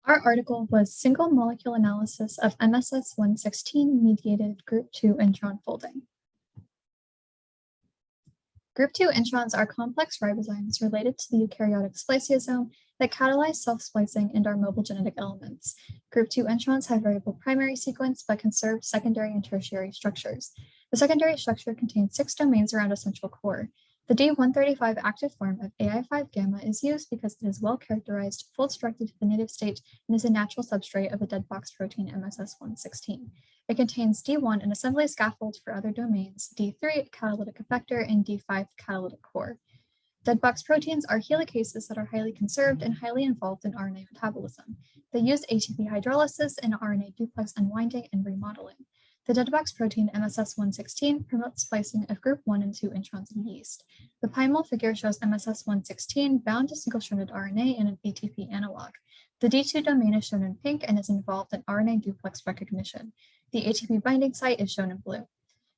Our article was Single Molecule Analysis of Mss116-mediated Group 2 intron folding. Group 2 introns are complex ribozymes related to the eukaryotic spliceosome that catalyze self-splicing and are mobile genetic elements. Group 2 introns have variable primary sequence but conserve secondary and tertiary structures. The secondary structure contains 6 domains around a central core. The D135 active form of AI5 gamma is used because it is well characterized, fold-directed to the native state, and is a natural substrate of the dead box protein Mss116. It contains D1, an assembly scaffold for other domains, D3, catalytic effector, and D5, catalytic core. Dead box proteins are helicases that are highly conserved and highly involved in RNA metabolism. They use ATP hydrolysis and RNA duplex unwinding and remodeling. The dead box protein Mss116 promotes splicing of group 1 and 2 introns in yeast. The PyMol figure shows Mss116 bound to single-stranded RNA in an ATP analog. The D2 domain is shown in pink and is involved in RNA duplex recognition. The ATP binding site is shown in blue.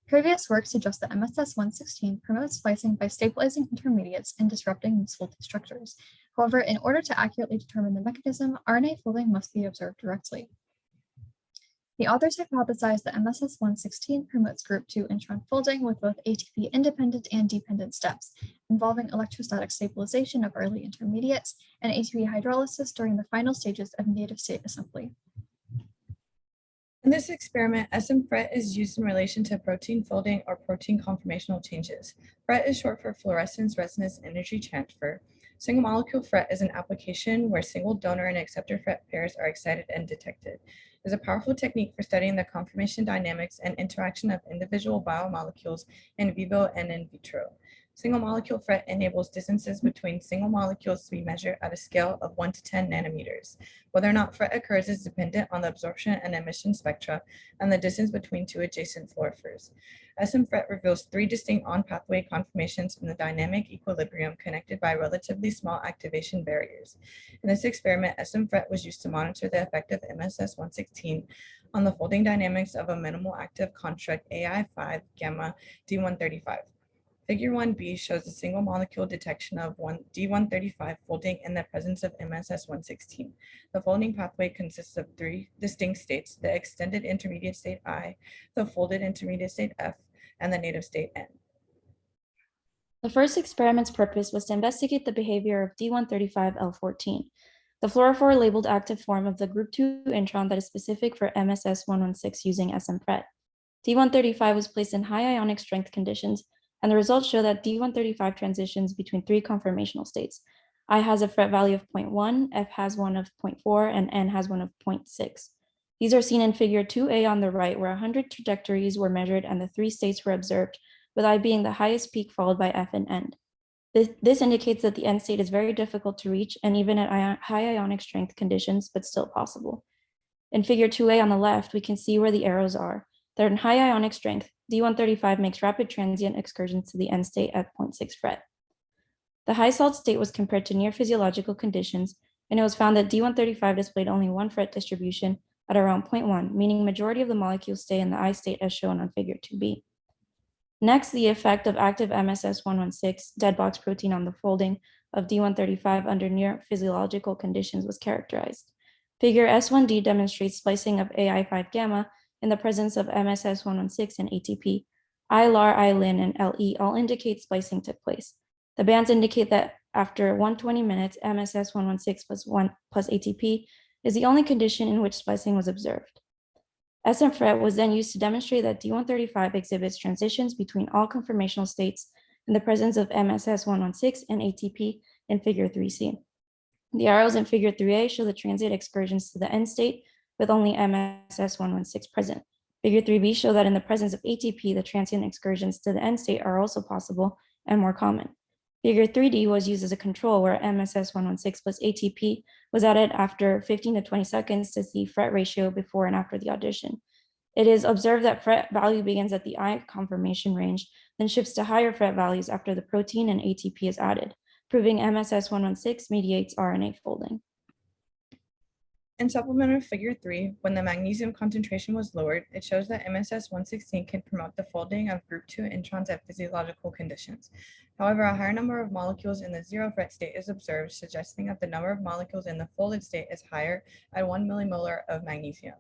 Previous work suggests that Mss116 promotes splicing by stabilizing intermediates and disrupting misfolded structures. However, in order to accurately determine the mechanism, RNA folding must be observed directly. The authors hypothesized that Mss116 promotes group 2 intron folding with both ATP independent and dependent steps, involving electrostatic stabilization of early intermediates and ATP hydrolysis during the final stages of native state assembly. In this experiment, SM-FRET is used in relation to protein folding or protein conformational changes. FRET is short for fluorescence resonance energy transfer. Single molecule FRET is an application where single donor and acceptor FRET pairs are excited and detected. It is a powerful technique for studying the conformation dynamics and interaction of individual biomolecules in vivo and in vitro. Single molecule FRET enables distances between single molecules to be measured at a scale of 1 to 10 nanometers. Whether or not FRET occurs is dependent on the absorption and emission spectra and the distance between 2 adjacent fluorophores. SM-FRET reveals 3 distinct on-pathway conformations in the dynamic equilibrium connected by relatively small activation barriers. In this experiment, SM-FRET was used to monitor the effect of Mss116 on the folding dynamics of a minimal active construct AI5 gamma D135. Figure 1b shows the single molecule detection of D135 folding in the presence of Mss116. The folding pathway consists of 3 distinct states: the extended intermediate state I, the folded intermediate state F, and the native state N. The first experiment's purpose was to investigate the behavior of D135L14, the fluorophore labeled active form of the group 2 intron that is specific for Mss116 using SM-FRET. D135 was placed in high ionic strength conditions, and the results show that D135 transitions between 3 conformational states. I has a FRET value of 0.1, F has one of 0.4, and N has one of 0.6. These are seen in figure 2a on the right, where 100 trajectories were measured and the 3 states were observed, with I being the highest peak followed by F and N. This indicates that the end state is very difficult to reach, and even at high ionic strength conditions, but still possible. In figure 2a on the left, we can see where the arrows are. They're in high ionic strength. D135 makes rapid transient excursions to the end state at 0.6 FRET. The high salt state was compared to near physiological conditions, and it was found that D135 displayed only 1 FRET distribution at around 0.1, meaning majority of the molecules stay in the I state as shown on figure 2b. Next, the effect of active Mss116 dead box protein on the folding of D135 under near physiological conditions was characterized. Figure S1d demonstrates splicing of AI5 gamma in the presence of Mss116 and ATP. ILAR, ILIN, and LE all indicate splicing took place. The bands indicate that after 120 minutes, Mss116 plus ATP is the only condition in which splicing was observed. SM-FRET was then used to demonstrate that D135 exhibits transitions between all conformational states in the presence of Mss116 and ATP in figure 3c. The arrows in figure 3a show the transient excursions to the end state with only Mss116 present. Figure 3b show that in the presence of ATP, the transient excursions to the end state are also possible and more common. Figure 3d was used as a control where Mss116 plus ATP was added after 15 to 20 seconds to see FRET ratio before and after the addition. It is observed that FRET value begins at the I conformation range, then shifts to higher FRET values after the protein and ATP is added, proving Mss116 mediates RNA folding. In supplementary figure 3, when the magnesium concentration was lowered, it shows that Mss116 can promote the folding of group 2 introns at physiological conditions. However, a higher number of molecules in the 0 Fret state is observed, suggesting that the number of molecules in the folded state is higher at 1 millimolar of magnesium.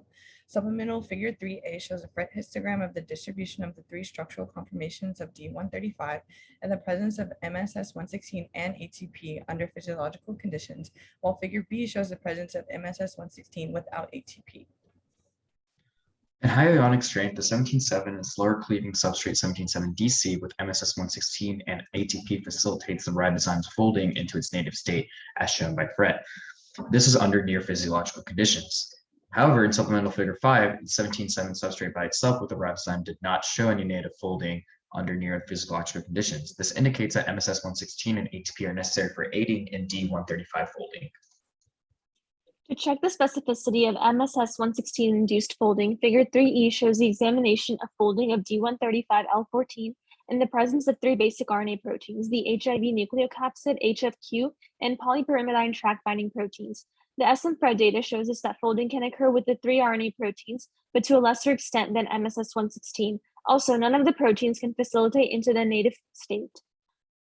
Supplemental figure 3a shows a Fret histogram of the distribution of the 3 structural conformations of D135 and the presence of MSS116 and ATP under physiological conditions, while figure B shows the presence of MSS116 without ATP. At high ionic strength, the 17.7 is lower cleaving substrate 17.7 DC with MSS116 and ATP facilitates the ribozyme's folding into its native state, as shown by Fret. This is under near physiological conditions. However, in supplemental figure 5, the 17.7 substrate by itself with the ribozyme did not show any native folding under near physiological conditions. This indicates that MSS116 and ATP are necessary for aiding in D135 folding. To check the specificity of MSS116-induced folding, figure 3e shows the examination of folding of D135L14 in the presence of 3 basic RNA proteins, the HIV nucleocapsid, HFQ, and polypyrimidine track-binding proteins. The SM-Fred data shows us that folding can occur with the 3 RNA proteins, but to a lesser extent than MSS116. Also, none of the proteins can facilitate into the native state.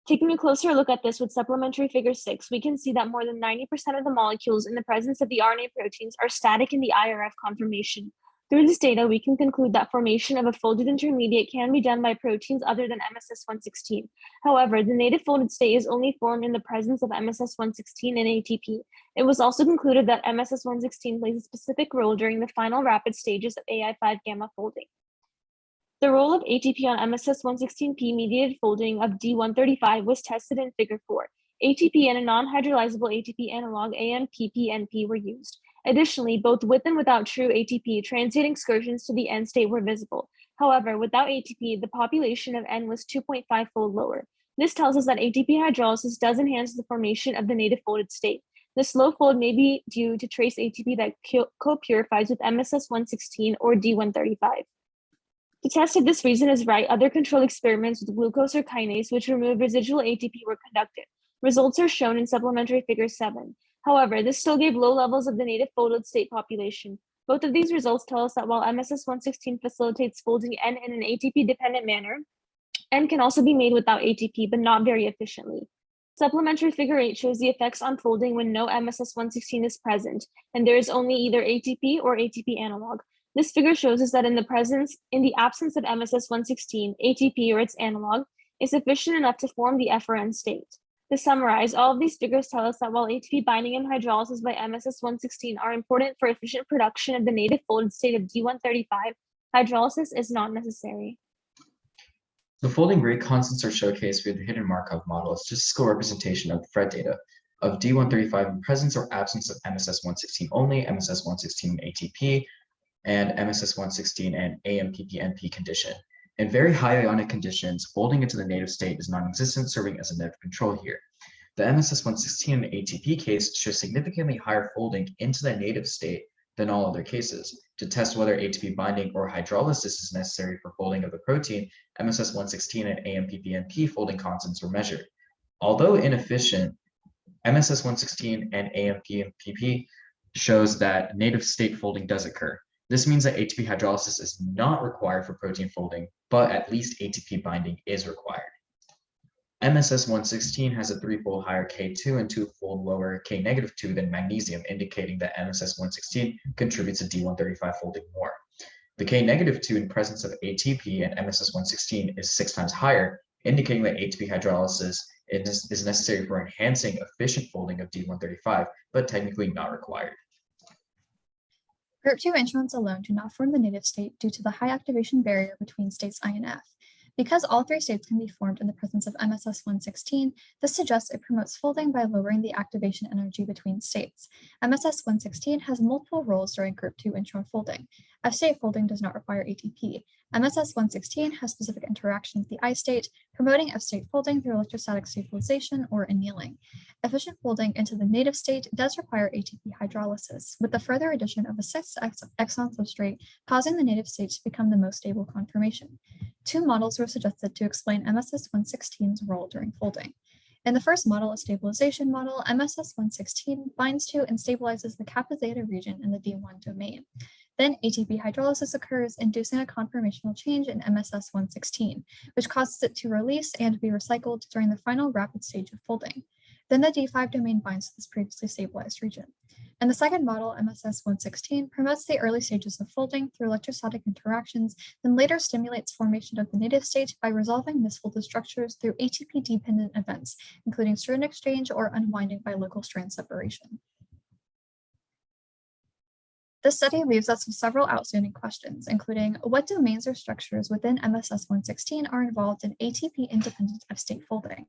Taking a closer look at this with supplementary figure 6, we can see that more than 90% of the molecules in the presence of the RNA proteins are static in the IRF conformation. Through this data, we can conclude that formation of a folded intermediate can be done by proteins other than MSS116. However, the native folded state is only formed in the presence of MSS116 and ATP. It was also concluded that MSS116 plays a specific role during the final rapid stages of AI5 gamma folding. The role of ATP on MSS116P-mediated folding of D135 was tested in figure 4. ATP and a non-hydrolyzable ATP analog, AMPPNP, were used. Additionally, both with and without true ATP, transient excursions to the end state were visible. However, without ATP, the population of N was 2.5-fold lower. This tells us that ATP hydrolysis does enhance the formation of the native folded state. This slow fold may be due to trace ATP that co-purifies with MSS116 or D135. To test if this reason is right, other control experiments with glucose or kinase, which remove residual ATP, were conducted. Results are shown in supplementary figure 7. However, this still gave low levels of the native folded state population. Both of these results tell us that while MSS116 facilitates folding N in an ATP-dependent manner, N can also be made without ATP, but not very efficiently. Supplementary figure 8 shows the effects on folding when no MSS116 is present, and there is only either ATP or ATP analog. This figure shows us that in the absence of MSS116, ATP or its analog is sufficient enough to form the FRN state. To summarize, all of these figures tell us that while ATP binding and hydrolysis by MSS116 are important for efficient production of the native folded state of D135, hydrolysis is not necessary. The folding rate constants are showcased via the hidden Markov model as statistical representation of the Fred data of D135 in presence or absence of MSS116 only, MSS116 ATP, and MSS116 and AMPPNP condition. In very high ionic conditions, folding into the native state is non-existent, serving as a negative control here. The MSS116 and ATP case shows significantly higher folding into the native state than all other cases. To test whether ATP binding or hydrolysis is necessary for folding of the protein, MSS116 and AMPPNP folding constants were measured. Although inefficient, MSS116 and AMPPNP shows that native state folding does occur. This means that ATP hydrolysis is not required for protein folding, but at least ATP binding is required. MSS116 has a 3-fold higher K2 and 2-fold lower K-2 than magnesium, indicating that MSS116 contributes to D135 folding more. The K-2 in presence of ATP and MSS116 is 6 times higher, indicating that ATP hydrolysis is necessary for enhancing efficient folding of D135, but technically not required. Group 2 introns alone do not form the native state due to the high activation barrier between states I and F. Because all 3 states can be formed in the presence of MSS116, this suggests it promotes folding by lowering the activation energy between states. MSS116 has multiple roles during group 2 intron folding. F-state folding does not require ATP. MSS116 has specific interaction with the I state, promoting F-state folding through electrostatic stabilization or annealing. Efficient folding into the native state does require ATP hydrolysis, with the further addition of a 6th exon substrate causing the native state to become the most stable conformation. 2 models were suggested to explain MSS116's role during folding. In the first model, a stabilization model, MSS116 binds to and stabilizes the kappa zeta region in the D1 domain. Then ATP hydrolysis occurs, inducing a conformational change in Mss116, which causes it to release and be recycled during the final rapid stage of folding. Then the D5 domain binds to this previously stabilized region. In the second model, Mss116 promotes the early stages of folding through electrostatic interactions, then later stimulates formation of the native state by resolving misfolded structures through ATP-dependent events, including strand exchange or unwinding by local strand separation. This study leaves us with several outstanding questions, including what domains or structures within Mss116 are involved in ATP-independent F-state folding?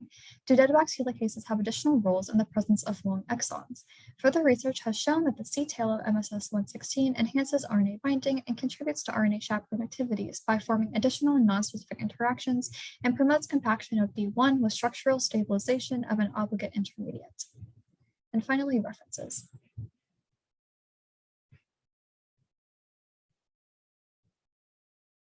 Do dead-wax helicases have additional roles in the presence of long exons? Further research has shown that the C-tail of Mss116 enhances RNA binding and contributes to RNA chaperone activities by forming additional non-specific interactions and promotes compaction of D1 with structural stabilization of an obligate intermediate. And finally, references.